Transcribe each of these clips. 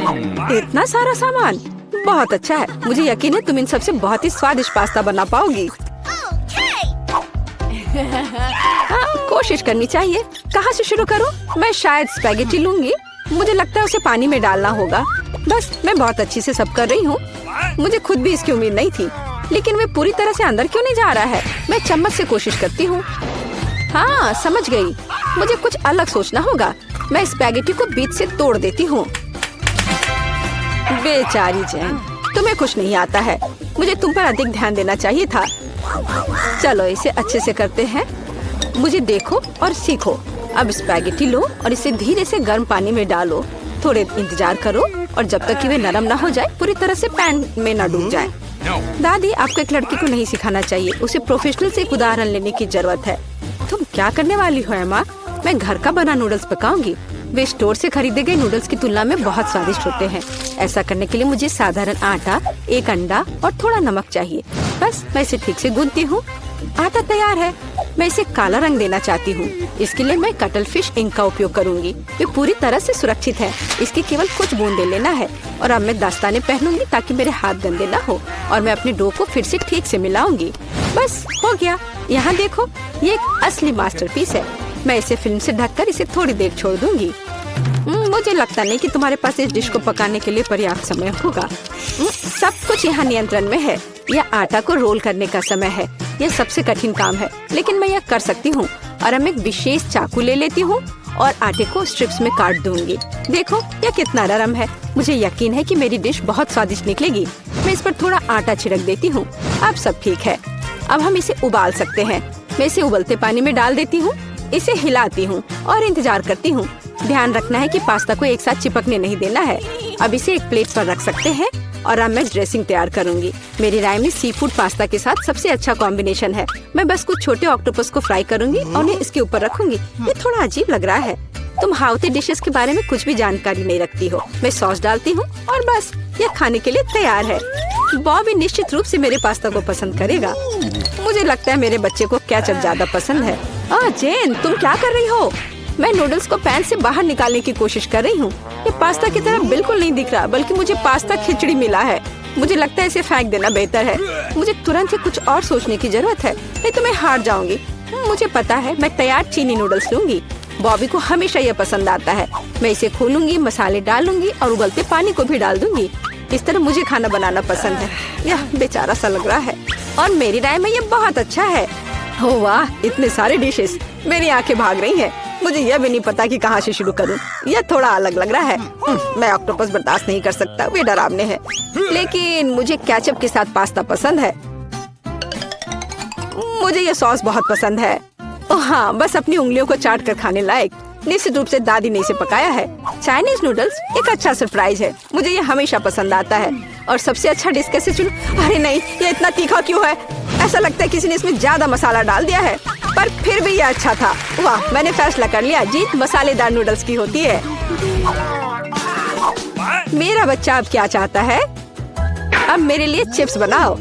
इतना सारा सामान बहुत अच्छा है। मुझे यकीन है तुम इन सबसे बहुत ही स्वादिष्ट पास्ता बना पाओगी। कोशिश करनी चाहिए। कहाँ से शुरू करूँ? मैं शायद स्पैगेटी लूंगी। मुझे लगता है उसे पानी में डालना होगा। बस मैं बहुत अच्छी से सब कर रही हूँ। मुझे खुद भी इसकी उम्मीद नहीं थी, लेकिन वे पूरी तरह से अंदर क्यों नहीं जा रहा है? मैं चम्मच से कोशिश करती हूँ। हाँ, समझ गई। मुझे कुछ अलग सोचना होगा। मैं स्पैगेटी को बीच से तोड़ देती हूँ। बेचारी जैन, तुम्हें कुछ नहीं आता है। मुझे तुम पर अधिक ध्यान देना चाहिए था। चलो इसे अच्छे से करते हैं। मुझे देखो और सीखो। अब स्पैगेटी लो और इसे धीरे से गर्म पानी में डालो। थोड़े इंतजार करो और जब तक कि वे नरम ना हो जाए, पूरी तरह से पैन में न डूब जाए। दादी, आपको एक लड़की को नहीं सिखाना चाहिए। उसे प्रोफेशनल से एक उदाहरण लेने की जरूरत है। तुम क्या करने वाली हो एमा? मैं घर का बना नूडल्स पकाऊंगी। वे स्टोर से खरीदे गए नूडल्स की तुलना में बहुत स्वादिष्ट होते हैं। ऐसा करने के लिए मुझे साधारण आटा, एक अंडा और थोड़ा नमक चाहिए। बस मैं इसे ठीक से गूंथती हूँ। आटा तैयार है। मैं इसे काला रंग देना चाहती हूँ। इसके लिए मैं कटल फिश इंक का उपयोग करूँगी। ये पूरी तरह से सुरक्षित है। इसकी केवल कुछ बूंदे लेना है। और अब मैं दस्ताने पहनूंगी ताकि मेरे हाथ गंदे ना हो। और मैं अपने डो को फिर से ठीक से मिलाऊंगी। बस हो गया। यहाँ देखो, ये एक असली मास्टरपीस है। मैं इसे फिल्म से ढककर इसे थोड़ी देर छोड़ दूंगी। मुझे लगता नहीं कि तुम्हारे पास इस डिश को पकाने के लिए पर्याप्त समय होगा। सब कुछ यहाँ नियंत्रण में है। यह आटा को रोल करने का समय है। यह सबसे कठिन काम है, लेकिन मैं यह कर सकती हूँ। और अब एक विशेष चाकू ले लेती हूँ और आटे को स्ट्रिप्स में काट दूंगी। देखो यह कितना नरम है। मुझे यकीन है कि मेरी डिश बहुत स्वादिष्ट निकलेगी। मैं इस पर थोड़ा आटा छिड़क देती हूँ। अब सब ठीक है। अब हम इसे उबाल सकते हैं। मैं इसे उबलते पानी में डाल देती हूँ। इसे हिलाती हूँ और इंतजार करती हूँ। ध्यान रखना है कि पास्ता को एक साथ चिपकने नहीं देना है। अब इसे एक प्लेट पर रख सकते हैं। और अब मैं ड्रेसिंग तैयार करूंगी। मेरी राय में सी फूड पास्ता के साथ सबसे अच्छा कॉम्बिनेशन है। मैं बस कुछ छोटे ऑक्टोपस को फ्राई करूंगी और उन्हें इसके ऊपर रखूंगी। ये थोड़ा अजीब लग रहा है। तुम हाउती डिशेस के बारे में कुछ भी जानकारी नहीं रखती हो। मैं सॉस डालती हूँ और बस यह खाने के लिए तैयार है। बॉबी निश्चित रूप से मेरे पास्ता को पसंद करेगा। मुझे लगता है मेरे बच्चे को केचप ज्यादा पसंद है। जेन, तुम क्या कर रही हो? मैं नूडल्स को पैन से बाहर निकालने की कोशिश कर रही हूँ। ये पास्ता की तरह बिल्कुल नहीं दिख रहा, बल्कि मुझे पास्ता खिचड़ी मिला है। मुझे लगता है इसे फेंक देना बेहतर है। मुझे तुरंत ही कुछ और सोचने की जरूरत है, नहीं तो मैं हार जाऊंगी। मुझे पता है, मैं तैयार चीनी नूडल्स लूंगी। बॉबी को हमेशा यह पसंद आता है। मैं इसे खोलूंगी, मसाले डालूंगी और उबलते पानी को भी डाल दूंगी। इस तरह मुझे खाना बनाना पसंद है। यह बेचारा सा लग रहा है और मेरी राय में यह बहुत अच्छा है। ओह वाह, इतने सारे डिशेस। मेरी आंखें भाग रही हैं। मुझे यह भी नहीं पता कि कहाँ से शुरू करूं। यह थोड़ा अलग लग रहा है। मैं ऑक्टोपस बर्दाश्त नहीं कर सकता, वे डरावने हैं। लेकिन मुझे केचप के साथ पास्ता पसंद है। मुझे यह सॉस बहुत पसंद है। ओह हाँ, बस अपनी उंगलियों को चाट कर खाने लायक। निश्चित रूप से दादी ने इसे पकाया है। चाइनीज नूडल्स एक अच्छा सरप्राइज है। मुझे यह हमेशा पसंद आता है। और सबसे अच्छा डिश कैसे चुनूं? अरे नहीं, ये इतना तीखा क्यों है? ऐसा लगता है किसी ने इसमें ज्यादा मसाला डाल दिया है। पर फिर भी यह अच्छा था। वाह, मैंने फैसला कर लिया। जीत मसालेदार नूडल्स की होती है। मेरा बच्चा अब क्या चाहता है? अब मेरे लिए चिप्स बनाओ।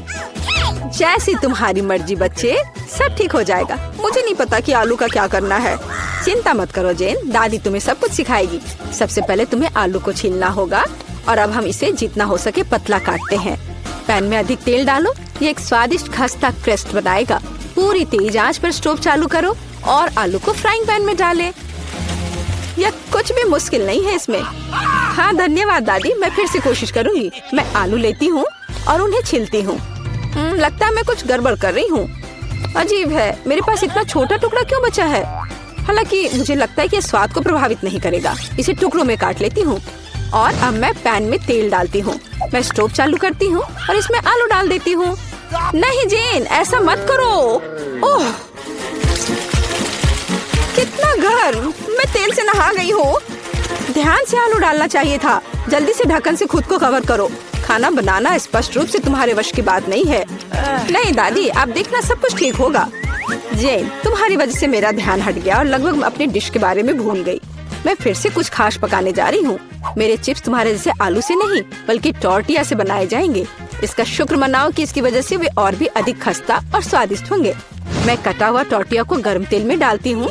जैसी तुम्हारी मर्जी बच्चे, सब ठीक हो जाएगा। मुझे नहीं पता कि आलू का क्या करना है। चिंता मत करो जेन, दादी तुम्हें सब कुछ सिखाएगी। सबसे पहले तुम्हें आलू को छीलना होगा। और अब हम इसे जितना हो सके पतला काटते हैं। पैन में अधिक तेल डालो। ये एक स्वादिष्ट खस्ता क्रेस्ट बनाएगा। पूरी तेज आंच पर स्टोव चालू करो और आलू को फ्राइंग पैन में डालें। यह कुछ भी मुश्किल नहीं है इसमें। हाँ धन्यवाद दादी, मैं फिर से कोशिश करूंगी। मैं आलू लेती हूँ और उन्हें छीलती हूँ। लगता है मैं कुछ गड़बड़ कर रही हूँ। अजीब है, मेरे पास इतना छोटा टुकड़ा क्यों बचा है? हालांकि मुझे लगता है कि स्वाद को प्रभावित नहीं करेगा। इसे टुकड़ों में काट लेती हूँ और अब मैं पैन में तेल डालती हूँ। मैं स्टोव चालू करती हूँ और इसमें आलू डाल देती हूँ। नहीं जेन, ऐसा मत करो। ओह, कितना गर्म! मैं तेल से नहा गई हूँ। ध्यान से आलू डालना चाहिए था। जल्दी से ढक्कन से खुद को कवर करो। खाना बनाना स्पष्ट रूप से तुम्हारे वश की बात नहीं है। नहीं दादी, आप देखना सब कुछ ठीक होगा। जेन, तुम्हारी वजह से मेरा ध्यान हट गया और लगभग मैं अपनी डिश के बारे में भूल गई। मैं फिर से कुछ खास पकाने जा रही हूँ। मेरे चिप्स तुम्हारे जैसे आलू से नहीं, बल्कि टॉर्टिया से बनाए जाएंगे। इसका शुक्र मनाओ कि इसकी वजह से वे और भी अधिक खस्ता और स्वादिष्ट होंगे। मैं कटा हुआ टॉर्टिया को गर्म तेल में डालती हूँ।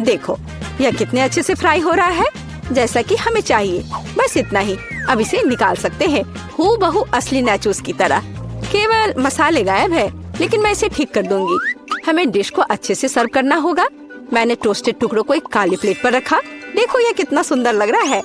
देखो, यह कितने अच्छे से फ्राई हो रहा है। जैसा कि हमें चाहिए। बस इतना ही। अब इसे निकाल सकते हैं हूबहू असली नाचोस की तरह। केवल मसाले गायब है, लेकिन मैं इसे ठीक कर दूंगी। हमें डिश को अच्छे से सर्व करना होगा। मैंने टोस्टेड टुकड़ों को एक काली प्लेट पर रखा। देखो ये कितना सुंदर लग रहा है।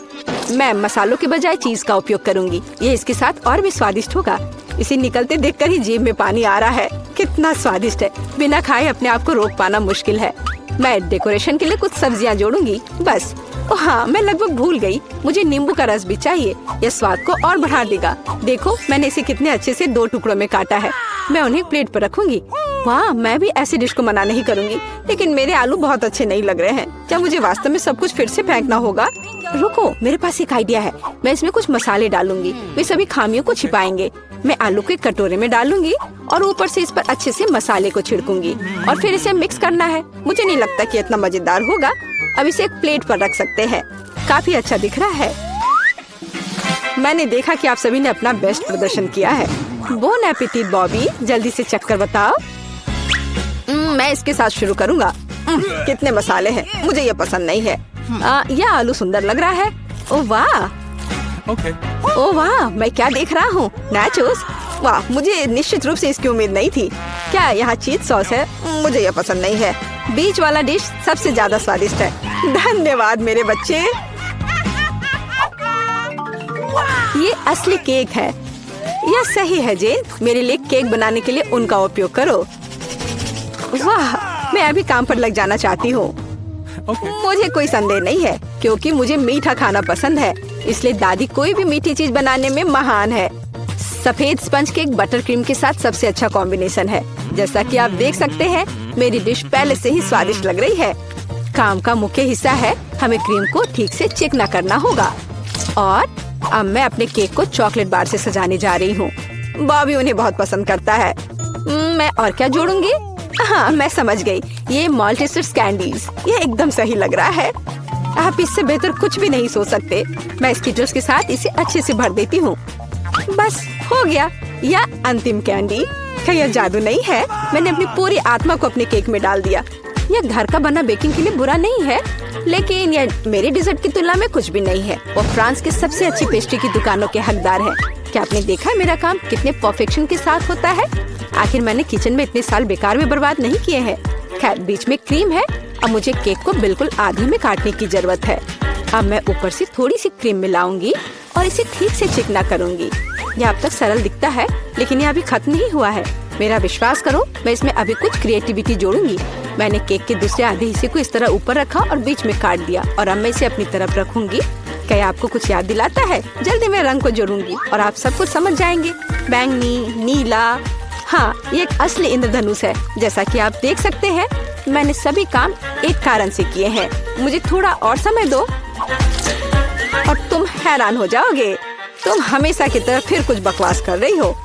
मैं मसालों के बजाय चीज का उपयोग करूंगी। ये इसके साथ और भी स्वादिष्ट होगा। इसे निकलते देखकर ही जीभ में पानी आ रहा है। कितना स्वादिष्ट है। बिना खाए अपने आप को रोक पाना मुश्किल है। मैं डेकोरेशन के लिए कुछ सब्जियां जोड़ूंगी बस। ओह हाँ, मैं लगभग भूल गई। मुझे नींबू का रस भी चाहिए। यह स्वाद को और बढ़ा देगा। देखो मैंने इसे कितने अच्छे से 2 टुकड़ों में काटा है। मैं उन्हें प्लेट पर रखूंगी। वाह, मैं भी ऐसी डिश को मना नहीं करूंगी, लेकिन मेरे आलू बहुत अच्छे नहीं लग रहे हैं। क्या मुझे वास्तव में सब कुछ फिर से फेंकना होगा? रुको, मेरे पास एक आइडिया है। मैं इसमें कुछ मसाले डालूंगी। वे सभी खामियों को छिपाएंगे। मैं आलू को एक कटोरे में डालूंगी और ऊपर से इस पर अच्छे से मसाले को छिड़कूंगी और फिर इसे मिक्स करना है। मुझे नहीं लगता कि इतना मजेदार होगा। अब इसे एक प्लेट पर रख सकते हैं। काफी अच्छा दिख रहा है। मैंने देखा कि आप सभी ने अपना बेस्ट प्रदर्शन किया है। बोन एपेटिट बॉबी, जल्दी से चक्कर बताओ। मैं इसके साथ शुरू करूंगा। कितने मसाले हैं, मुझे ये पसंद नहीं है। यह आलू सुंदर लग रहा है। ओह वाह, ओह वाह, मैं क्या देख रहा हूँ? नाचोस। वाह, मुझे निश्चित रूप से इसकी उम्मीद नहीं थी। क्या यहाँ चीज सॉस है? मुझे यह पसंद नहीं है। बीच वाला डिश सबसे ज्यादा स्वादिष्ट है। धन्यवाद मेरे बच्चे। ये असली केक है। यह सही है जेन। मेरे लिए केक बनाने के लिए उनका उपयोग करो। वाह, मैं अभी काम पर लग जाना चाहती हूँ। मुझे कोई संदेह नहीं है, क्योंकि मुझे मीठा खाना पसंद है। इसलिए दादी कोई भी मीठी चीज बनाने में महान है। सफेद स्पंज केक बटर क्रीम के साथ सबसे अच्छा कॉम्बिनेशन है। जैसा कि आप देख सकते हैं, मेरी डिश पहले से ही स्वादिष्ट लग रही है। काम का मुख्य हिस्सा है हमें क्रीम को ठीक से चिकना करना होगा। और अब मैं अपने केक को चॉकलेट बार से सजाने जा रही हूँ। बॉबी उन्हें बहुत पसंद करता है। मैं और क्या जोड़ूंगी? हाँ, मैं समझ गई। ये माल्टेसर्स कैंडीज। ये एकदम सही लग रहा है। आप इससे बेहतर कुछ भी नहीं सोच सकते। मैं स्किटल्स के साथ इसे अच्छे से भर देती हूँ। बस हो गया। यह अंतिम कैंडी। क्या यह जादू नहीं है? मैंने अपनी पूरी आत्मा को अपने केक में डाल दिया। यह घर का बना बेकिंग के लिए बुरा नहीं है, लेकिन यह मेरे डिजर्ट की तुलना में कुछ भी नहीं है। वो फ्रांस के सबसे अच्छी पेस्ट्री की दुकानों के हकदार हैं। क्या आपने देखा मेरा काम कितने परफेक्शन के साथ होता है? आखिर मैंने किचन में इतने साल बेकार में बर्बाद नहीं किए हैं। खैर, बीच में क्रीम है। अब मुझे केक को बिल्कुल आधे में काटने की जरूरत है। अब मैं ऊपर से थोड़ी सी क्रीम मिलाऊंगी और इसे ठीक से चिकना करूंगी। यह अब तक सरल दिखता है, लेकिन यह अभी खत्म नहीं हुआ है। मेरा विश्वास करो, मैं इसमें अभी कुछ क्रिएटिविटी जोड़ूंगी। मैंने केक के दूसरे आधे हिस्से को इस तरह ऊपर रखा और बीच में काट दिया, और अब मैं इसे अपनी तरफ रखूंगी। क्या आपको कुछ याद दिलाता है? जल्दी मैं रंग को जोड़ूंगी और आप सब कुछ समझ जाएंगे। बैंगनी, नीला। हाँ, ये एक असली इंद्रधनुष है। जैसा कि आप देख सकते हैं, मैंने सभी काम एक कारण से किए हैं। मुझे थोड़ा और समय दो और तुम हैरान हो जाओगे। तुम हमेशा की तरह फिर कुछ बकवास कर रही हो।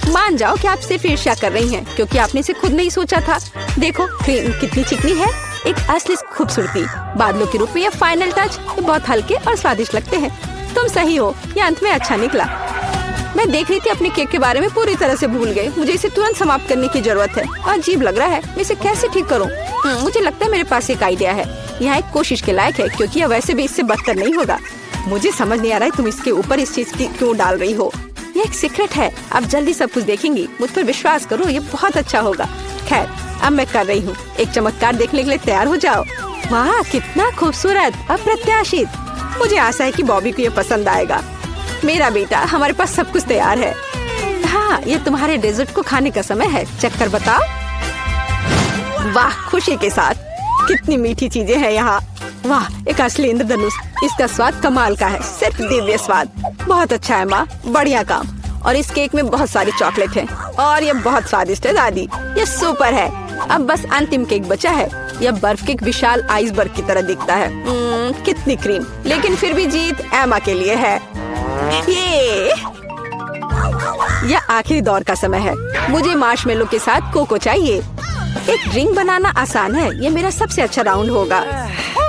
मान जाओ कि आप सिर्फ ईर्ष्या कर रही हैं, क्योंकि आपने इसे खुद नहीं सोचा था। देखो क्रीम कितनी चिकनी है। एक असली खूबसूरती। बादलों के रूप में यह फाइनल टच। ये बहुत हल्के और स्वादिष्ट लगते हैं। तुम सही हो, यह अंत में अच्छा निकला। मैं देख रही थी अपने केक के बारे में पूरी तरह से भूल गई। मुझे इसे तुरंत समाप्त करने की जरूरत है। अजीब लग रहा है। मैं इसे कैसे ठीक करूं? मुझे लगता है मेरे पास एक आइडिया है। यह एक कोशिश के लायक है, क्योंकि यह वैसे भी इससे बदतर नहीं होगा। मुझे समझ नहीं आ रहा है तुम इसके ऊपर इस चीज की क्यों डाल रही हो। ये एक सीक्रेट है। आप जल्दी सब कुछ देखेंगी। मुझ पर विश्वास करो, ये बहुत अच्छा होगा। खैर, अब मैं कर रही हूँ। एक चमत्कार देखने के लिए तैयार हो जाओ। वाह, कितना खूबसूरत, अप्रत्याशित। मुझे आशा है कि बॉबी को ये पसंद आएगा। मेरा बेटा, हमारे पास सब कुछ तैयार है। हाँ, ये तुम्हारे डेजर्ट को खाने का समय है। चक्कर बताओ। वाह, खुशी के साथ। कितनी मीठी चीजें हैं यहाँ। वाह, एक असली इंद्रधनुष। इसका स्वाद कमाल का है, सिर्फ दिव्य स्वाद। बहुत अच्छा है माँ, बढ़िया काम। और इस केक में बहुत सारी चॉकलेट है और ये बहुत स्वादिष्ट है दादी। ये सुपर है। अब बस अंतिम केक बचा है। यह बर्फ के एक विशाल आइसबर्ग की तरह दिखता है। कितनी क्रीम, लेकिन फिर भी जीत एमा के लिए है। यह आखिरी दौर का समय है। मुझे मार्शमेलो के साथ कोको चाहिए। एक ड्रिंक बनाना आसान है। ये मेरा सबसे अच्छा राउंड होगा।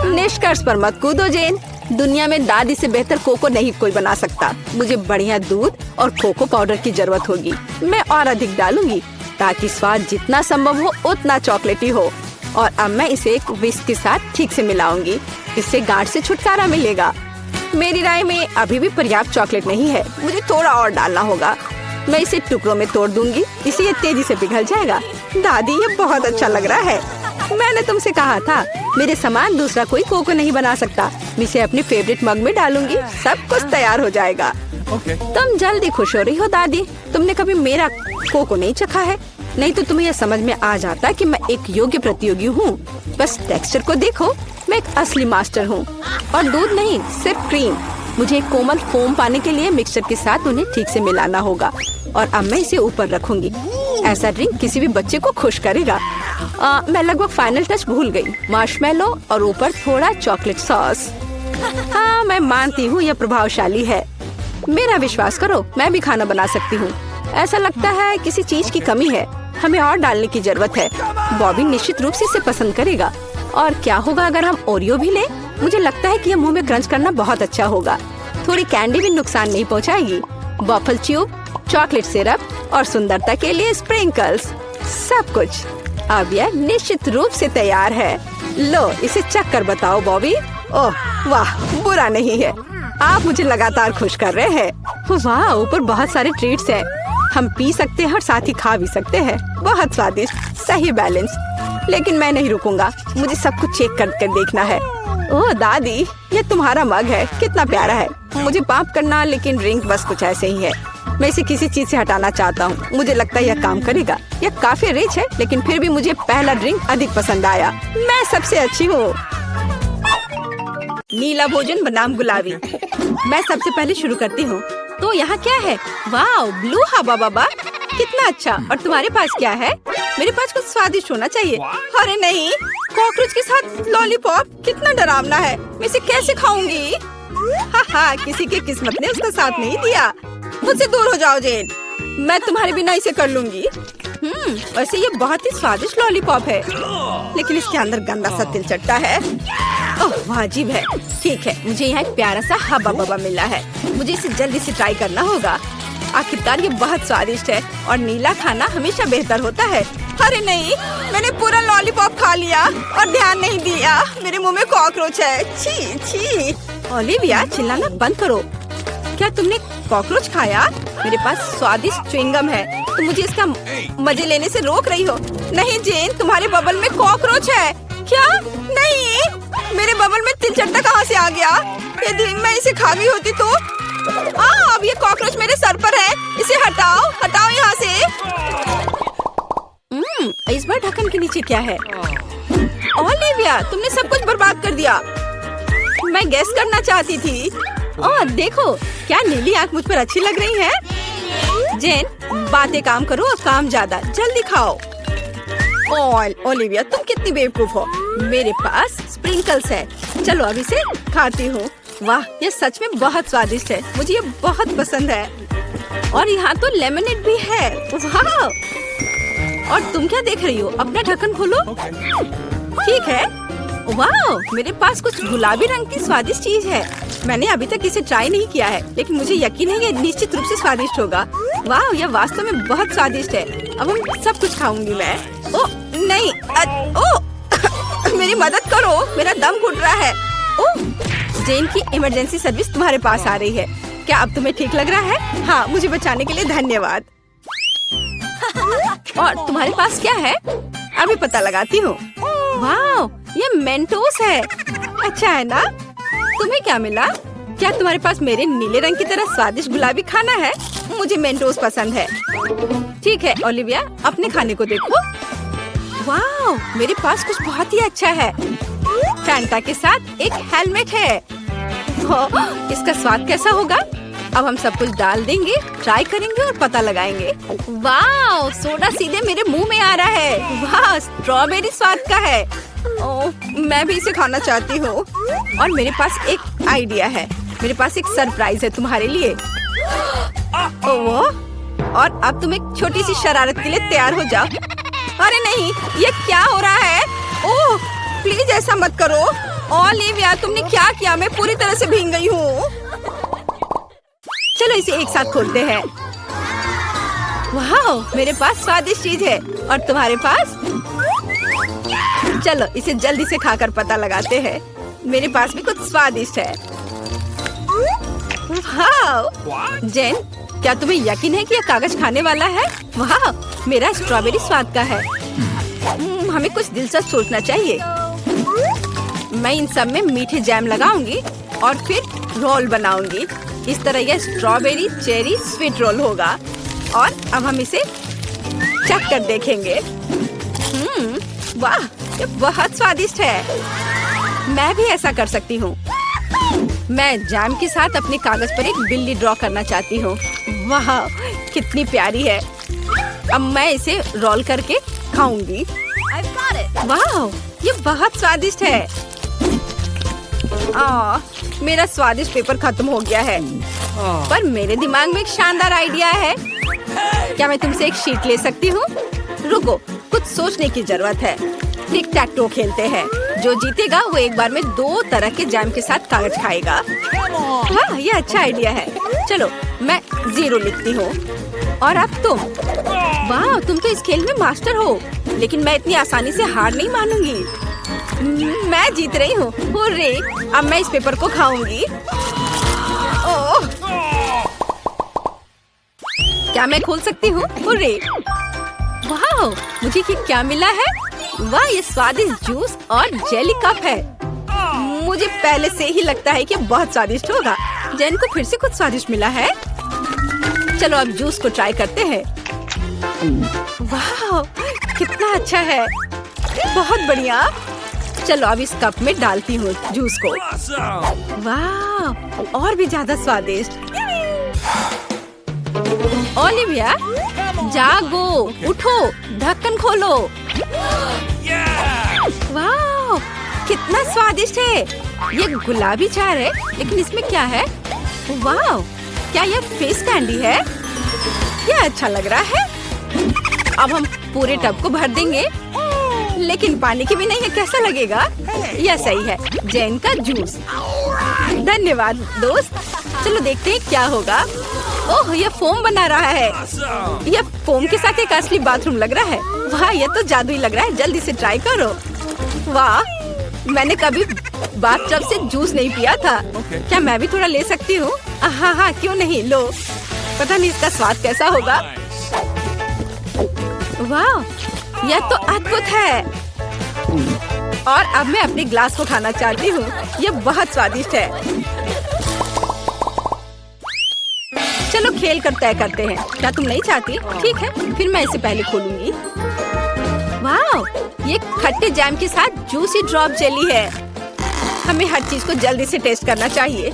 निष्कर्ष पर मत कूदो जेन। दुनिया में दादी से बेहतर कोको नहीं कोई बना सकता। मुझे बढ़िया दूध और कोको पाउडर की जरूरत होगी। मैं और अधिक डालूंगी ताकि स्वाद जितना संभव हो उतना चॉकलेटी हो। और अब मैं इसे एक विस्क के साथ ठीक से मिलाऊंगी। इससे गांठ से छुटकारा मिलेगा। मेरी राय में अभी भी पर्याप्त चॉकलेट नहीं है, मुझे थोड़ा और डालना होगा। मैं इसे टुकड़ों में तोड़ दूंगी, इससे ये तेजी से पिघल जाएगा। दादी, ये बहुत अच्छा लग रहा है। मैंने तुमसे कहा था, मेरे समान दूसरा कोई कोको नहीं बना सकता। मैं इसे अपने फेवरेट मग में डालूंगी, सब कुछ तैयार हो जाएगा। तुम जल्दी खुश हो रही हो दादी। तुमने कभी मेरा कोको नहीं चखा है, नहीं तो तुम्हें यह समझ में आ जाता कि मैं एक योग्य प्रतियोगी हूँ। बस टेक्सचर को देखो, मैं एक असली मास्टर हूँ। और दूध नहीं, सिर्फ क्रीम। मुझे एक कोमल फोम पाने के लिए मिक्सचर के साथ उन्हें ठीक से मिलाना होगा। और अब मैं इसे ऊपर रखूंगी। ऐसा ड्रिंक किसी भी बच्चे को खुश करेगा। मैं लगभग फाइनल टच भूल गई, मार्शमेलो और ऊपर थोड़ा चॉकलेट सॉस। हाँ, मैं मानती हूँ यह प्रभावशाली है। मेरा विश्वास करो, मैं भी खाना बना सकती हूँ। ऐसा लगता है किसी चीज की कमी है, हमें और डालने की जरूरत है। बॉबी निश्चित रूप से इसे पसंद करेगा। और क्या होगा अगर हम ओरियो भी लें? मुझे लगता है कि यह मुंह में क्रंच करना बहुत अच्छा होगा। थोड़ी कैंडी भी नुकसान नहीं पहुंचाएगी। वॉफल ट्यूब, चॉकलेट सिरप और सुंदरता के लिए स्प्रिंकल्स, सब कुछ। अब यह निश्चित रूप से तैयार है। लो, इसे चख कर बताओ बॉबी। ओह वाह, बुरा नहीं है। आप मुझे लगातार खुश कर रहे हैं। वाह, ऊपर बहुत सारे ट्रीट्स हैं। हम पी सकते हैं और साथ ही खा भी सकते हैं। बहुत स्वादिष्ट, सही बैलेंस। लेकिन मैं नहीं रुकूंगा, मुझे सब कुछ चेक कर देखना है। ओह दादी, ये तुम्हारा मग है, कितना प्यारा है। मुझे माफ करना, लेकिन ड्रिंक बस कुछ ऐसे ही है। मैं इसे किसी चीज से हटाना चाहता हूँ। मुझे लगता है यह काम करेगा। यह काफी रिच है, लेकिन फिर भी मुझे पहला ड्रिंक अधिक पसंद आया। मैं सबसे अच्छी हूँ। नीला भोजन बनाम गुलाबी। मैं सबसे पहले शुरू करती हूँ। तो यहाँ क्या है? वाह, ब्लू हवा बाबा, कितना अच्छा। और तुम्हारे पास क्या है? मेरे पास कुछ स्वादिष्ट होना चाहिए। अरे नहीं, कॉकरोच के साथ लॉलीपॉप, कितना डरावना है। मैं इसे कैसे खाऊंगी? हाँ, किसी की किस्मत ने उसका साथ नहीं दिया। मुझसे दूर हो जाओ जेन, मैं तुम्हारे बिना इसे कर लूंगी। वैसे ये बहुत ही स्वादिष्ट लॉलीपॉप है, लेकिन इसके अंदर गंदा सा तिल चट्टा है। ओह, वाजिब है। ठीक है, मुझे यहाँ एक प्यारा सा हब्बा बब्बा मिला है। मुझे इसे जल्दी से ट्राई करना होगा। आखिरकार ये बहुत स्वादिष्ट है और नीला खाना हमेशा बेहतर होता है। अरे नहीं, मैंने पूरा लॉलीपॉप खा लिया और ध्यान नहीं दिया। मेरे मुंह में कॉकरोच है। छी छी। ओलिविया, चिल्लाना बंद करो। क्या तुमने कॉकरोच खाया? मेरे पास स्वादिष्ट च्युइंगम है, तुम मुझे इसका मजे लेने से रोक रही हो। नहीं जेन, तुम्हारे बबल में कॉकरोच है। क्या? नहीं, मेरे बबल में तिल चट्टा कहाँ से आ गया? यदि मैं इसे खा गई होती तो। अब ये कॉकरोच मेरे सर पर है। इसे हटाओ, हटाओ यहाँ से। इस बार ढक्कन के नीचे क्या है? ओलिविया, तुमने सब कुछ बर्बाद कर दिया। मैं गेस करना चाहती थी। ओह देखो, क्या नीली आंख मुझ पर अच्छी लग रही है। जेन, बातें काम करो और काम ज्यादा। जल्दी खाओ। ओलिविया, तुम कितनी बेवकूफ हो। मेरे पास स्प्रिंकल्स है। चलो अब इसे खाती हूँ। वाह, ये सच में बहुत स्वादिष्ट है। मुझे ये बहुत पसंद है। और यहाँ तो लेमनेड भी है। वाह! और तुम क्या देख रही हो? अपना ढक्कन खोलो। ठीक है। वाह, मेरे पास कुछ गुलाबी रंग की स्वादिष्ट चीज है। मैंने अभी तक इसे ट्राई नहीं किया है, लेकिन मुझे यकीन है ये निश्चित रूप से स्वादिष्ट होगा। वाह, यह वास्तव में बहुत स्वादिष्ट है। अब हम सब कुछ खाऊंगी मैं। ओ नहीं, मेरी मदद करो, मेरा दम घुट रहा है। ओह, जेन की इमरजेंसी सर्विस तुम्हारे पास आ रही है। क्या अब तुम्हें ठीक लग रहा है? हाँ, मुझे बचाने के लिए धन्यवाद। और तुम्हारे पास क्या है? अभी पता लगाती हूँ। वाह, ये मेंटोस है। अच्छा है ना? तुम्हें क्या मिला? क्या तुम्हारे पास मेरे नीले रंग की तरह स्वादिष्ट गुलाबी खाना है? मुझे मेंटोस पसंद है। ठीक है ओलिविया, अपने खाने को देखो। वाह, मेरे पास कुछ बहुत ही अच्छा है। फैंटा के साथ एक हेलमेट है। इसका स्वाद कैसा होगा? अब हम सब कुछ डाल देंगे, ट्राई करेंगे और पता लगाएंगे। वाह, सोडा सीधे मेरे मुंह में आ रहा है। वाह, स्ट्रॉबेरी स्वाद का है। ओह, मैं भी इसे खाना चाहती हूँ। और मेरे पास एक आइडिया है। मेरे पास एक सरप्राइज है तुम्हारे लिए। ओह, और अब तुम एक छोटी सी शरारत के लिए तैयार हो जाओ। अरे नहीं, ये क्या हो रहा है? ओह, प्लीज ऐसा मत करो। ओलिविया, तुमने क्या किया? मैं पूरी तरह से भीग गई हूँ। चलो इसे एक साथ खोलते हैं। वाह, मेरे पास स्वादिष्ट चीज है। और तुम्हारे पास? चलो इसे जल्दी से खाकर पता लगाते हैं। मेरे पास भी कुछ स्वादिष्ट है। वाह! जेन, क्या तुम्हें यकीन है कि यह कागज खाने वाला है? वाह! मेरा स्ट्रॉबेरी स्वाद का है। हमें कुछ दिलचस्प सोचना चाहिए। मैं इन सब में मीठे जैम लगाऊंगी और फिर रोल बनाऊंगी। इस तरह यह स्ट्रॉबेरी चेरी स्वीट रोल होगा। और अब हम इसे चख कर देखेंगे। वाह, ये बहुत स्वादिष्ट है। मैं भी ऐसा कर सकती हूँ। मैं जैम के साथ अपने कागज पर एक बिल्ली ड्रॉ करना चाहती हूँ। वाह, कितनी प्यारी है। अब मैं इसे रोल करके खाऊंगी। वाह, ये बहुत स्वादिष्ट है। मेरा स्वादिष्ट पेपर खत्म हो गया है। पर मेरे दिमाग में एक शानदार आइडिया है। क्या मैं तुमसे एक शीट ले सकती हूँ? रुको, कुछ सोचने की जरूरत है। टिक टैक टो खेलते हैं। जो जीतेगा वो एक बार में 2 तरह के जैम के साथ कागज खाएगा। वाह, ये अच्छा आइडिया है। चलो मैं 0 लिखती हूँ। और अब तुम। वाह, तुम तो इस खेल में मास्टर हो। लेकिन मैं इतनी आसानी से हार नहीं मानूंगी। मैं जीत रही हूँ। हुर्रे! अब मैं इस पेपर को खाऊंगी। ओह! क्या मैं खोल सकती हूँ? हुर्रे! वाह, मुझे क्या मिला है? वाह, ये स्वादिष्ट जूस और जेली कप है। मुझे पहले से ही लगता है कि बहुत स्वादिष्ट होगा। जेन को फिर से कुछ स्वादिष्ट मिला है। चलो अब जूस को ट्राई करते हैं। वाह, कितना अच्छा है। बहुत बढ़िया। चलो अब इस कप में डालती हूँ जूस को। वाह, और भी ज्यादा स्वादिष्ट। ओलिविया, जागो, उठो, ढक्कन खोलो। वाह, कितना स्वादिष्ट है। ये गुलाबी चार है, लेकिन इसमें क्या है? वाह, क्या यह फेस कैंडी है? यह अच्छा लग रहा है। अब हम पूरे टब को भर देंगे। लेकिन पानी के बिना यह कैसा लगेगा? यह सही है, जैन का जूस। धन्यवाद दोस्त। चलो देखते हैं क्या होगा। ओह, यह फोम बना रहा है। यह फोम के साथ एक असली बाथरूम लग रहा है। वाह, यह तो जादुई लग रहा है। जल्दी से ट्राई करो। वाह, मैंने कभी बाथटब से जूस नहीं पिया था। क्या मैं भी थोड़ा ले सकती हूँ? हाँ, क्यों नहीं, लो। पता नहीं इसका स्वाद कैसा होगा। वाह, यह तो अद्भुत है। और अब मैं अपने ग्लास को खाना चाहती हूँ। यह बहुत स्वादिष्ट है। चलो खेल कर तय करते हैं। क्या तुम नहीं चाहती? ठीक है, फिर मैं इसे पहले खोलूंगी। वाह, ये खट्टे जैम के साथ जूसी ड्रॉप जेली है। हमें हर चीज को जल्दी से टेस्ट करना चाहिए।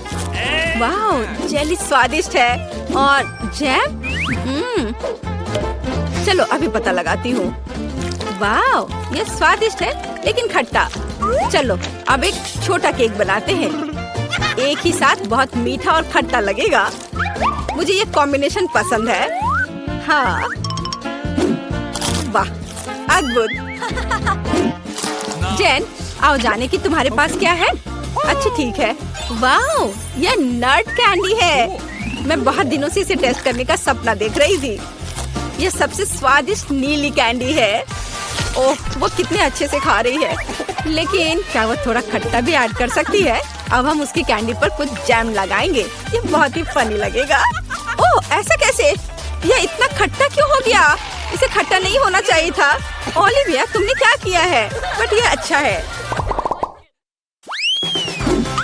वाह, जेली स्वादिष्ट है और जैम। चलो अभी पता लगाती हूँ। वाह, ये स्वादिष्ट है लेकिन खट्टा। चलो अब एक छोटा केक बनाते हैं। एक ही साथ बहुत मीठा और खट्टा लगेगा। मुझे ये कॉम्बिनेशन पसंद है। हाँ, वाह, अद्भुत। जेन, आओ जाने की तुम्हारे पास क्या है? अच्छा ठीक है। वाह, यह नट कैंडी है। मैं बहुत दिनों से इसे टेस्ट करने का सपना देख रही थी। यह सबसे स्वादिष्ट नीली कैंडी है। ओह, वो कितने अच्छे से खा रही है। लेकिन क्या वो थोड़ा खट्टा भी ऐड कर सकती है? अब हम उसकी कैंडी पर कुछ जैम लगाएंगे। ये बहुत ही फनी लगेगा। ओह, ऐसा कैसे? यह इतना खट्टा क्यों हो गया? इसे खट्टा नहीं होना चाहिए था। ओलिविया, तुमने क्या किया है? बट ये अच्छा है।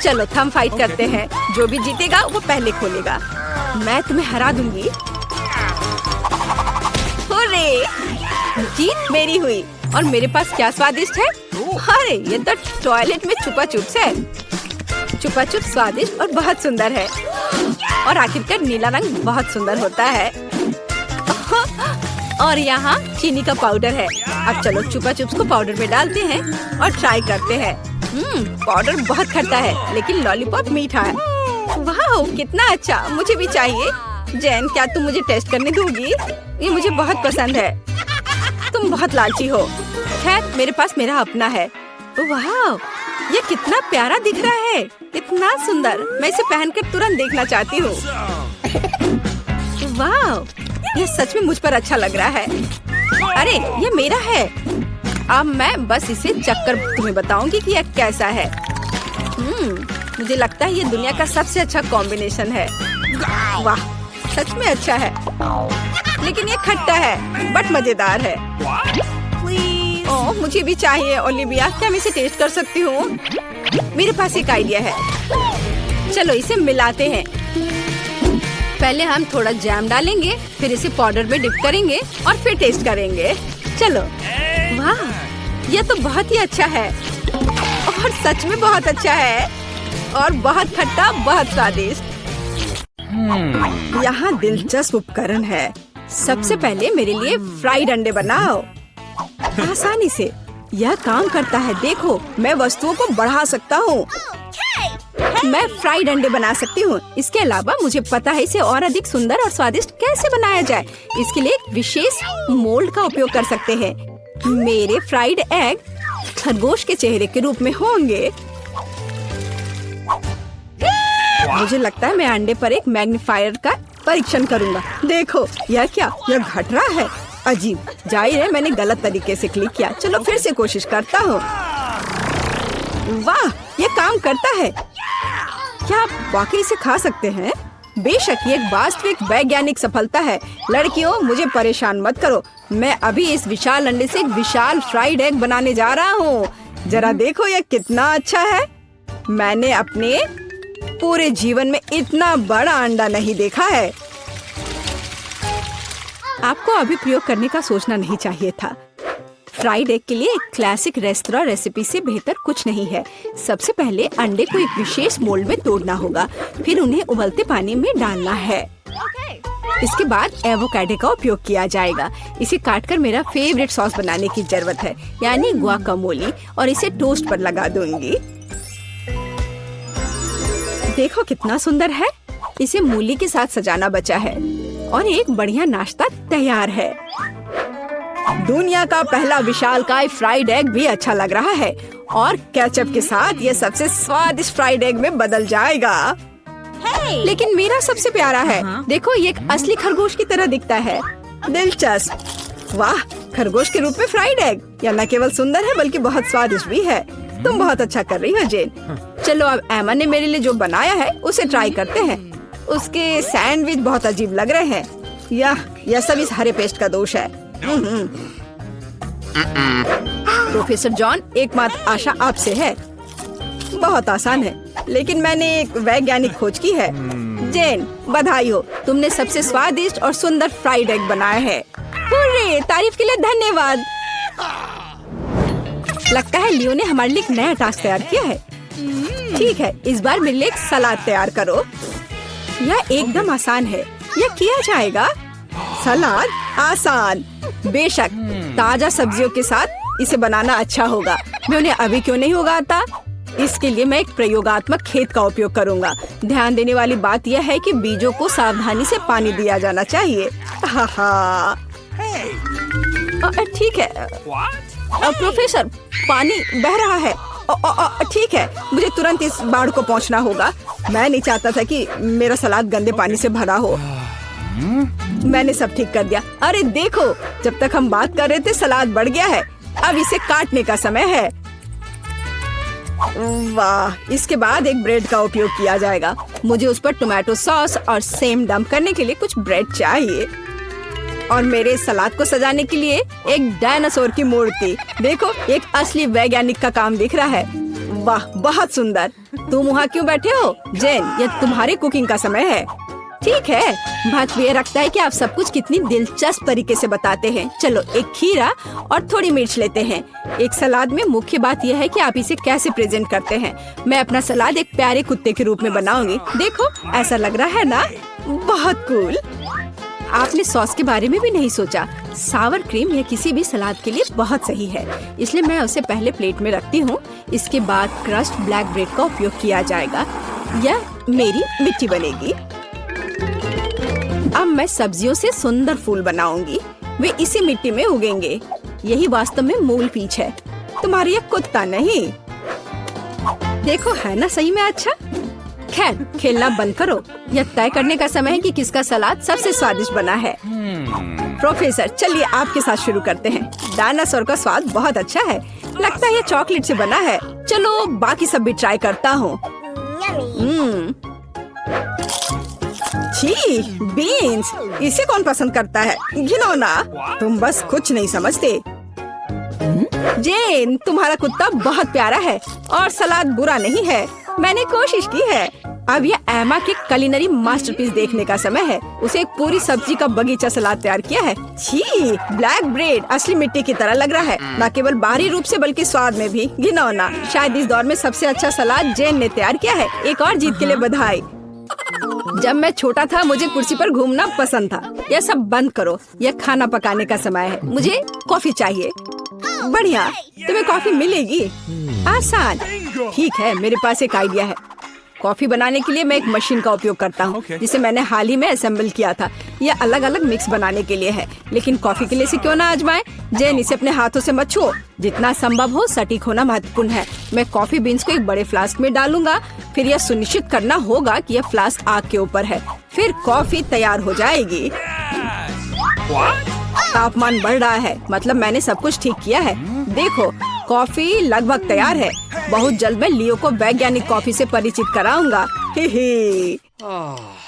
चलो थंब फाइट करते हैं। जो भी जीतेगा वो पहले खोलेगा। मैं तुम्हें हरा दूंगी। हुर्रे! जीत मेरी हुई। और मेरे पास क्या स्वादिष्ट है? अरे, ये तो टॉयलेट में छुपा चुप्स है। छुपा चुप्स स्वादिष्ट और बहुत सुंदर है। और आखिरकार नीला रंग बहुत सुंदर होता है। और यहाँ चीनी का पाउडर है। अब चलो छुपा चुप्स को पाउडर में डालते हैं और ट्राई करते हैं। पाउडर बहुत खट्टा है लेकिन लॉलीपॉप मीठा है। वाह, कितना अच्छा, मुझे भी चाहिए। जैन, क्या तुम मुझे टेस्ट करने दोगी? ये मुझे बहुत पसंद है। तुम बहुत लालची हो। खैर, मेरे पास मेरा अपना है। वाह, ये कितना प्यारा दिख रहा है। इतना सुंदर। मैं इसे पहनकर तुरंत देखना चाहती हूँ। वाह, ये सच में मुझ पर अच्छा लग रहा है। अरे, ये मेरा है। अब मैं बस इसे चक्कर तुम्हें बताऊंगी कि यह कैसा है। मुझे लगता है ये दुनिया का सबसे अच्छा कॉम्बिनेशन है। वाह, सच में अच्छा है, लेकिन ये खट्टा है बट मजेदार है। ओह, मुझे भी चाहिए ओलिविया, क्या मैं इसे टेस्ट कर सकती हूँ? मेरे पास एक आइडिया है, चलो इसे मिलाते हैं। पहले हम थोड़ा जैम डालेंगे, फिर इसे पाउडर में डिप करेंगे और फिर टेस्ट करेंगे। चलो। वाह, यह तो बहुत ही अच्छा है और सच में बहुत अच्छा है और बहुत खट्टा, बहुत स्वादिष्ट। यहाँ दिलचस्प उपकरण है। सबसे पहले मेरे लिए फ्राइड अंडे बनाओ। आसानी से यह काम करता है। देखो, मैं वस्तुओं को बढ़ा सकता हूँ। मैं फ्राइड अंडे बना सकती हूँ। इसके अलावा मुझे पता है इसे और अधिक सुंदर और स्वादिष्ट कैसे बनाया जाए। इसके लिए एक विशेष मोल्ड का उपयोग कर सकते हैं। मेरे फ्राइड एग खरगोश के चेहरे के रूप में होंगे। मुझे लगता है मैं अंडे पर एक मैग्नीफायर का परीक्षण करूंगा। देखो, यह क्या, यह घट रहा है। अजीब, जाहिर है मैंने गलत तरीके से क्लिक किया। चलो फिर से कोशिश करता हूँ। वाह, यह काम करता है। क्या आप वाकई इसे खा सकते हैं? बेशक, ये एक वास्तविक वैज्ञानिक सफलता है। लड़कियों, मुझे परेशान मत करो। मैं अभी इस विशाल अंडे से एक विशाल फ्राइड एग बनाने जा रहा हूँ। जरा देखो यह कितना अच्छा है। मैंने अपने पूरे जीवन में इतना बड़ा अंडा नहीं देखा है। आपको अभी प्रयोग करने का सोचना नहीं चाहिए था। फ्राइड एग के लिए एक क्लासिक रेस्तरां रेसिपी से बेहतर कुछ नहीं है। सबसे पहले अंडे को एक विशेष मोल्ड में तोड़ना होगा, फिर उन्हें उबलते पानी में डालना है। इसके बाद एवोकाडो का उपयोग किया जाएगा। इसे काटकर मेरा फेवरेट सॉस बनाने की जरूरत है, यानी गुआकामोली, और इसे टोस्ट पर लगा दूंगी। देखो कितना सुंदर है। इसे मूली के साथ सजाना बचा है और एक बढ़िया नाश्ता तैयार है। दुनिया का पहला विशालकाय फ्राइड एग भी अच्छा लग रहा है और केचप के साथ ये सबसे स्वादिष्ट फ्राइड एग में बदल जाएगा। लेकिन मेरा सबसे प्यारा है। देखो, ये एक असली खरगोश की तरह दिखता है। दिलचस्प। वाह, खरगोश के रूप में फ्राइड एग। यह न केवल सुंदर है बल्कि बहुत स्वादिष्ट भी है। तुम बहुत अच्छा कर रही हो जेन। चलो, अब एमा ने मेरे लिए जो बनाया है उसे ट्राई करते हैं। उसके सैंडविच बहुत अजीब लग रहे हैं। यह सब इस हरे पेस्ट का दोष है। प्रोफेसर जॉन, एकमात्र आशा आपसे है। बहुत आसान है, लेकिन मैंने एक वैज्ञानिक खोज की है। जेन, बधाई हो, तुमने सबसे स्वादिष्ट और सुंदर फ्राइड एग बनाया है। हुर्रे, तारीफ के लिए धन्यवाद। लगता है लियो ने हमारे लिए एक नया टास्क तैयार किया है। ठीक है, इस बार मेरे लिए एक सलाद तैयार करो। यह एकदम आसान है, यह किया जाएगा। सलाद आसान, बेशक ताजा सब्जियों के साथ इसे बनाना अच्छा होगा। मैं उन्हें अभी क्यों नहीं उगाता? इसके लिए मैं एक प्रयोगात्मक खेत का उपयोग करूंगा। ध्यान देने वाली बात यह है कि बीजों को सावधानी से पानी दिया जाना चाहिए। ठीक है। प्रोफेसर, पानी बह रहा है। ठीक है, मुझे तुरंत इस बाड़ को पहुंचना होगा। मैं नहीं चाहता था कि मेरा सलाद गंदे पानी से भरा हो। मैंने सब ठीक कर दिया। अरे देखो, जब तक हम बात कर रहे थे सलाद बढ़ गया है। अब इसे काटने का समय है। वाह, इसके बाद एक ब्रेड का उपयोग किया जाएगा। मुझे उस पर टोमेटो सॉस और सेम डंप करने के लिए कुछ ब्रेड चाहिए और मेरे सलाद को सजाने के लिए एक डायनासोर की मूर्ति। देखो, एक असली वैज्ञानिक का काम दिख रहा है। वाह, बहुत सुंदर। तुम वहाँ क्यों बैठे हो जेन? यह तुम्हारी कुकिंग का समय है। ठीक है, बात ये रखता है कि आप सब कुछ कितनी दिलचस्प तरीके से बताते हैं। चलो, एक खीरा और थोड़ी मिर्च लेते हैं। एक सलाद में मुख्य बात यह है कि आप इसे कैसे प्रेजेंट करते हैं। मैं अपना सलाद एक प्यारे कुत्ते के रूप में बनाऊंगी। देखो, ऐसा लग रहा है ना? बहुत कूल। आपने सॉस के बारे में भी नहीं सोचा। सावर क्रीम या किसी भी सलाद के लिए बहुत सही है, इसलिए मैं उसे पहले प्लेट में रखती हूँ। इसके बाद क्रस्ट ब्लैक ब्रेड का उपयोग किया जाएगा। यह मेरी मिट्टी बनेगी। अब मैं सब्जियों से सुंदर फूल बनाऊंगी। वे इसी मिट्टी में उगेंगे। यही वास्तव में मूल पीच है, तुम्हारी ये कुत्ता नहीं। देखो, है ना सही में अच्छा? खैर, खेलना बंद करो। यह तय करने का समय है कि किसका सलाद सबसे स्वादिष्ट बना है। प्रोफेसर, चलिए आपके साथ शुरू करते हैं। डायनासोर का स्वाद बहुत अच्छा है, लगता है ये चॉकलेट से बना है। चलो बाकी सब भी ट्राई करता हूँ। छी, बीन्स, इसे कौन पसंद करता है? घिनौना। तुम बस कुछ नहीं समझते। जेन, तुम्हारा कुत्ता बहुत प्यारा है और सलाद बुरा नहीं है। मैंने कोशिश की है। अब ये एमा के कुलिनरी मास्टरपीस देखने का समय है। उसे एक पूरी सब्जी का बगीचा सलाद तैयार किया है। छी, ब्लैक ब्रेड असली मिट्टी की तरह लग रहा है, न केवल बाहरी रूप से बल्कि स्वाद में भी। घिनौना। शायद इस दौर में सबसे अच्छा सलाद जेन ने तैयार किया है। एक और जीत के लिए बधाई। जब मैं छोटा था मुझे कुर्सी पर घूमना पसंद था। यह सब बंद करो, यह खाना पकाने का समय है। मुझे कॉफी चाहिए। बढ़िया, तुम्हें कॉफी मिलेगी। आसान। ठीक है, मेरे पास एक आइडिया है। कॉफी बनाने के लिए मैं एक मशीन का उपयोग करता हूँ, जिसे मैंने हाल ही में असेंबल किया था। यह अलग अलग मिक्स बनाने के लिए है, लेकिन कॉफी के लिए इसे क्यों ना आजमाएं? जेन, इसे अपने हाथों से मत छुओ। जितना संभव हो सटीक होना महत्वपूर्ण है। मैं कॉफी बीन्स को एक बड़े फ्लास्क में डालूंगा। फिर यह सुनिश्चित करना होगा कि यह फ्लास्क आग के ऊपर है। फिर कॉफी तैयार हो जाएगी। तापमान बढ़ रहा है, मतलब मैंने सब कुछ ठीक किया है। देखो, कॉफी लगभग तैयार है। बहुत जल्द मैं लियो को वैज्ञानिक कॉफी से परिचित कराऊंगा।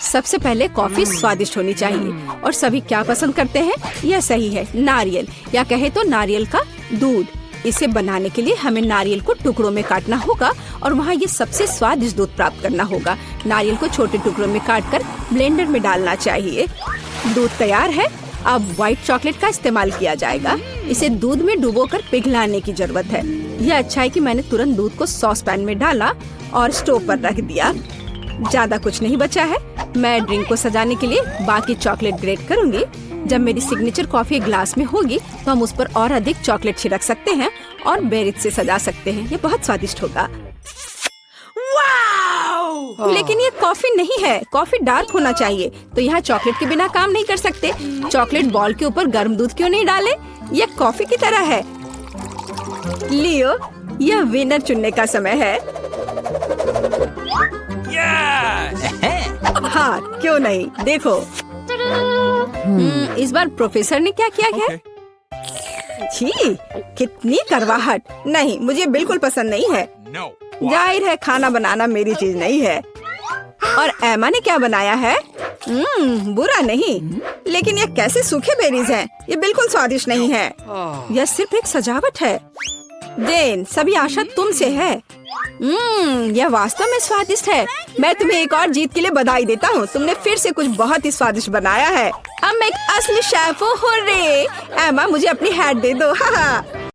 सबसे पहले कॉफी स्वादिष्ट होनी चाहिए और सभी क्या पसंद करते हैं? यह सही है, नारियल, या कहे तो नारियल का दूध। इसे बनाने के लिए हमें नारियल को टुकड़ों में काटना होगा और वहाँ ये सबसे स्वादिष्ट दूध प्राप्त करना होगा। नारियल को छोटे टुकड़ों में काटकर ब्लेंडर में डालना चाहिए। दूध तैयार है। अब व्हाइट चॉकलेट का इस्तेमाल किया जाएगा। इसे दूध में डुबोकर पिघलाने की जरूरत है। यह अच्छा है कि मैंने तुरंत दूध को सॉस पैन में डाला और स्टोव पर रख दिया। ज्यादा कुछ नहीं बचा है। मैं ड्रिंक को सजाने के लिए बाकी चॉकलेट ग्रेट करूंगी। जब मेरी सिग्नेचर कॉफी ग्लास में होगी तो हम उस पर और अधिक चॉकलेट छिड़क सकते हैं और बेरीज से सजा सकते हैं। ये बहुत स्वादिष्ट होगा। लेकिन ये कॉफी नहीं है, कॉफी डार्क होना चाहिए। तो यहाँ चॉकलेट के बिना काम नहीं कर सकते। चॉकलेट बॉल के ऊपर गर्म दूध क्यों नहीं डाले? यह कॉफी की तरह है। लियो, यह विनर चुनने का समय है। हाँ, क्यों नहीं, देखो। इस बार प्रोफेसर ने क्या किया है? छी, कितनी करवाहट। नहीं, मुझे बिल्कुल पसंद नहीं है। जाहिर है खाना बनाना मेरी चीज नहीं है। और एमा ने क्या बनाया है? बुरा नहीं, लेकिन ये कैसे सूखे बेरीज हैं? ये बिल्कुल स्वादिष्ट नहीं है। यह सिर्फ एक सजावट है। जेन, सभी आशा तुमसे है। यह वास्तव में स्वादिष्ट है। मैं तुम्हें एक और जीत के लिए बधाई देता हूँ। तुमने फिर से कुछ बहुत ही स्वादिष्ट बनाया है। अब मैं एक असली शेफ हूँ। हुर्रे! एमा, मुझे अपनी हैट दे दो। हाँ।